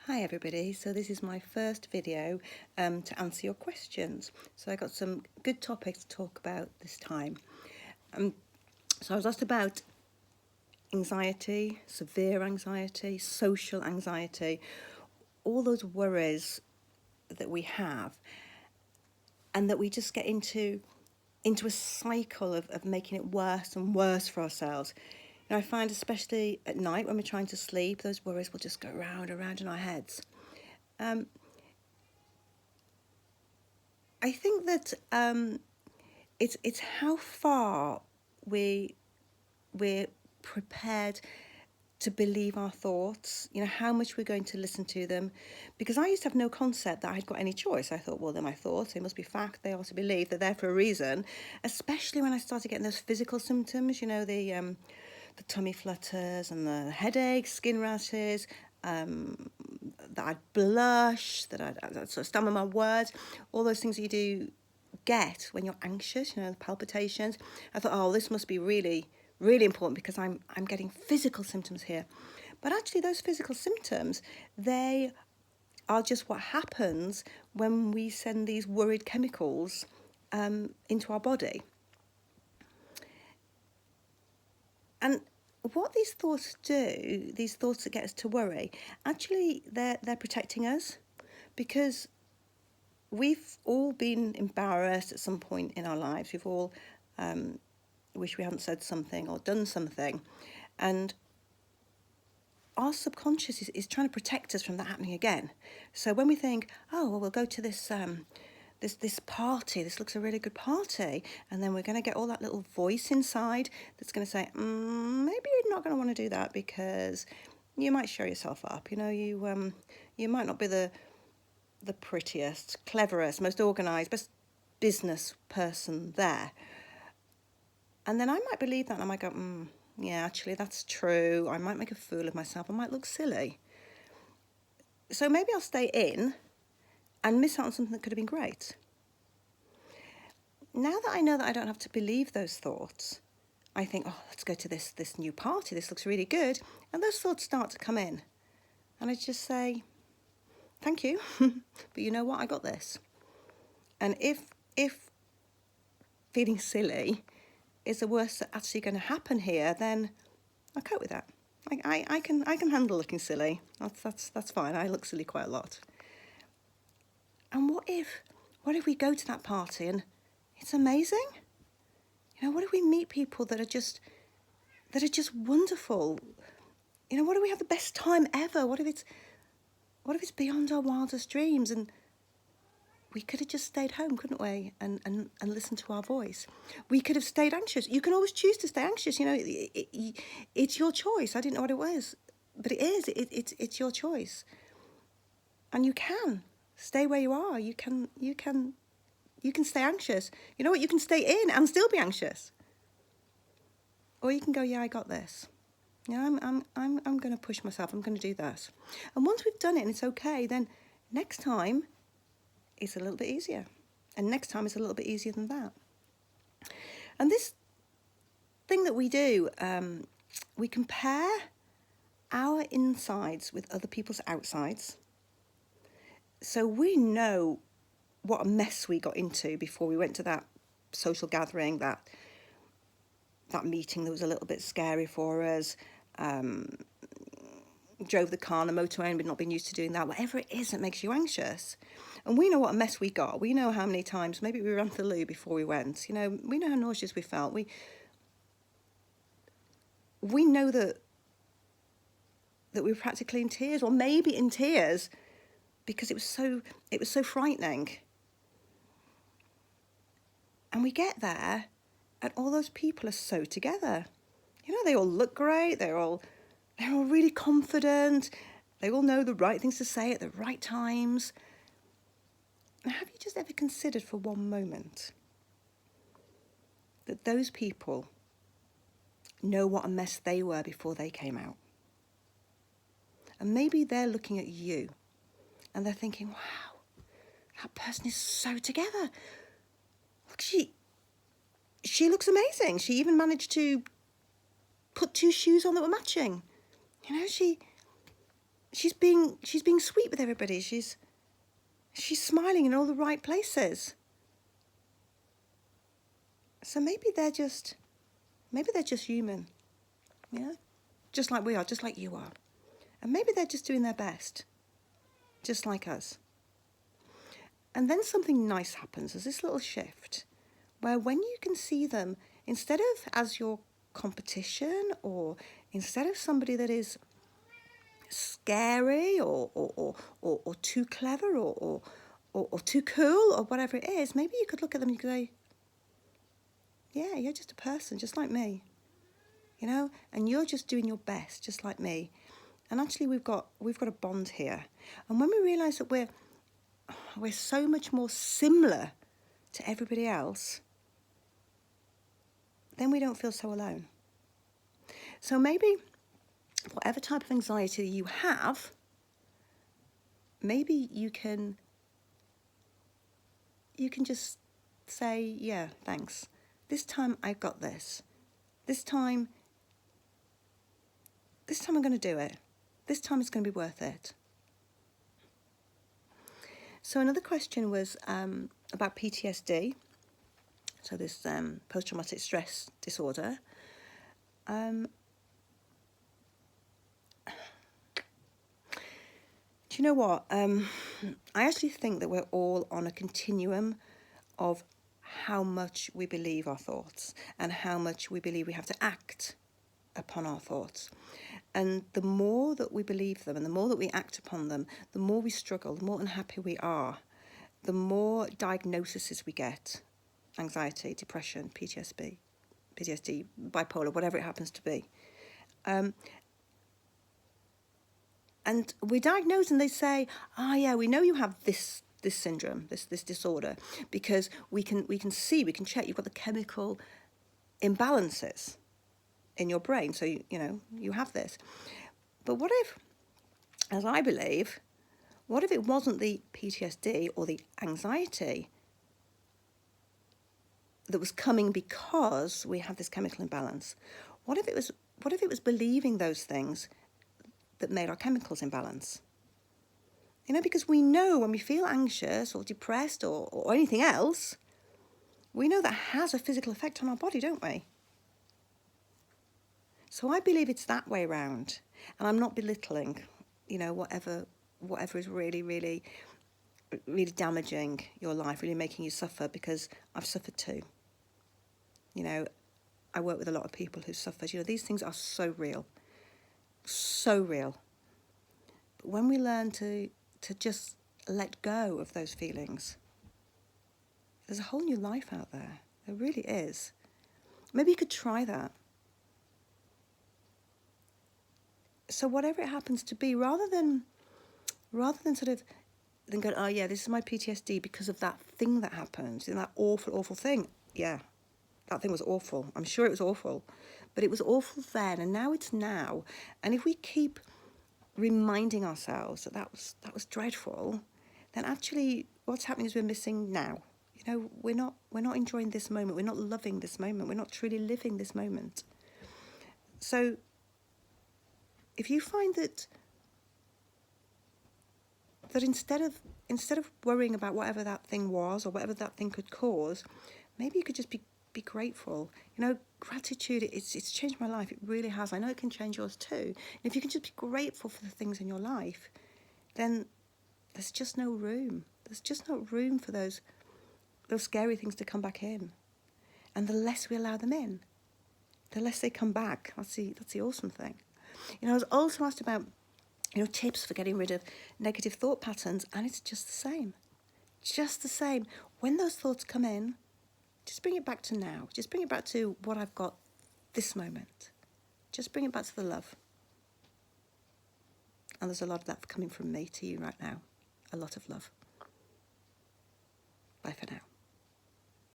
Hi everybody, so this is my first video to answer your questions. So I got some good topics to talk about this time. So I was asked about anxiety, severe anxiety, social anxiety, all those worries that we have and that we just get into a cycle of making it worse and worse for ourselves. I find especially at night when we're trying to sleep, those worries will just go round and round in our heads. I think that it's how far we're prepared to believe our thoughts, how much we're going to listen to them. Because I used to have no concept that I'd got any choice. I thought, well, they're my thoughts, they must be fact, they are to believe, they're there for a reason. Especially when I started getting those physical symptoms, the tummy flutters and the headaches, skin rashes, that I'd blush, that I'd sort of stammer my words, all those things that you do get when you're anxious, the palpitations. I thought, oh, this must be really, really important because I'm getting physical symptoms here. But actually those physical symptoms, they are just what happens when we send these worried chemicals into our body. And what these thoughts do, these thoughts that get us to worry, actually they're protecting us, because we've all been embarrassed at some point in our lives. We've all wish we hadn't said something or done something, and our subconscious is trying to protect us from that happening again. So when we think, oh, well, we'll go to this this party, this looks a really good party, and then we're going to get all that little voice inside that's going to say, maybe you're not going to want to do that because you might show yourself up. You might not be the prettiest, cleverest, most organised, best business person there. And then I might believe that, and I might go, yeah, actually that's true. I might make a fool of myself. I might look silly. So maybe I'll stay in and miss out on something that could have been great. Now that I know that I don't have to believe those thoughts, I think, oh, let's go to this new party. This looks really good. And those thoughts start to come in. And I just say, thank you, but you know what? I got this. And if feeling silly is the worst that's actually going to happen here, then I'll cope with that. I can handle looking silly. That's fine. I look silly quite a lot. And what if we go to that party and it's amazing? What if we meet people that are just wonderful? What if we have the best time ever? What if it's beyond our wildest dreams, and we could have just stayed home, couldn't we, and listened to our voice? We could have stayed anxious. You can always choose to stay anxious. It's your choice. I didn't know what it was, but it is. It's your choice, and you can stay where you are. You can stay anxious. You know what? You can stay in and still be anxious, or you can go, yeah, I got this. I'm going to push myself. I'm going to do that. And once we've done it and it's okay, then next time it's a little bit easier. And next time it's a little bit easier than that. And this thing that we do, we compare our insides with other people's outsides. So we know what a mess we got into before we went to that social gathering, that meeting that was a little bit scary for us. Drove the car on the motorway and we'd not been used to doing that. Whatever it is that makes you anxious. And we know what a mess we got. We know how many times maybe we ran to the loo before we went. We know how nauseous we felt. We know that we were practically in tears, or maybe in tears, because it was so frightening. And we get there and all those people are so together. They all look great. They're all really confident. They all know the right things to say at the right times. Now, have you just ever considered for one moment that those people know what a mess they were before they came out? And maybe they're looking at you and they're thinking, wow, that person is so together. Look, she looks amazing. She even managed to put two shoes on that were matching. she's being sweet with everybody. She's smiling in all the right places. So maybe they're just human, yeah, just like we are, just like you are, and maybe they're just doing their best, just like us. And then something nice happens. There's this little shift where when you can see them, instead of as your competition, or instead of somebody that is scary or too clever or too cool or whatever it is, maybe you could look at them and you could say, yeah, you're just a person, just like me, you know, and you're just doing your best, just like me. And actually we've got a bond here. And when we realise that we're so much more similar to everybody else, then we don't feel so alone. So maybe whatever type of anxiety you have, maybe you can just say, yeah, thanks. This time I've got this. This time I'm going to do it. This time it's going to be worth it. So another question was about PTSD. So this post-traumatic stress disorder. Do you know what? I actually think that we're all on a continuum of how much we believe our thoughts and how much we believe we have to act upon our thoughts. And the more that we believe them and the more that we act upon them, the more we struggle, the more unhappy we are, the more diagnoses we get. Anxiety, depression, PTSD, bipolar, whatever it happens to be. And we diagnose and they say, yeah, we know you have this syndrome, this disorder, because we can check you've got the chemical imbalances in your brain. So, you have this. But what if, as I believe, what if it wasn't the PTSD or the anxiety that was coming because we have this chemical imbalance? What if it was believing those things that made our chemicals imbalance? Because we know when we feel anxious or depressed or anything else, we know that has a physical effect on our body, don't we? So I believe it's that way round. And I'm not belittling, whatever is really, really, really damaging your life, really making you suffer, because I've suffered too. I work with a lot of people who suffer. These things are so real. So real. But when we learn to just let go of those feelings, there's a whole new life out there. There really is. Maybe you could try that. So whatever it happens to be, rather than sort of then go, oh yeah, this is my PTSD because of that thing that happened, that awful, awful thing. Yeah, that thing was awful. I'm sure it was awful. But it was awful then, and now it's now. And if we keep reminding ourselves that was dreadful, then actually what's happening is we're missing now. We're not enjoying this moment. We're not loving this moment. We're not truly living this moment. So if you find that instead of worrying about whatever that thing was or whatever that thing could cause, maybe you could just be grateful. Gratitude, it's changed my life. It really has. I know it can change yours too. And if you can just be grateful for the things in your life, then there's just no room. There's just no room for those scary things to come back in. And the less we allow them in, the less they come back. That's the awesome thing. I was also asked about, tips for getting rid of negative thought patterns, and it's just the same. Just the same. When those thoughts come in, just bring it back to now. Just bring it back to what I've got this moment. Just bring it back to the love. And there's a lot of that coming from me to you right now. A lot of love. Bye for now.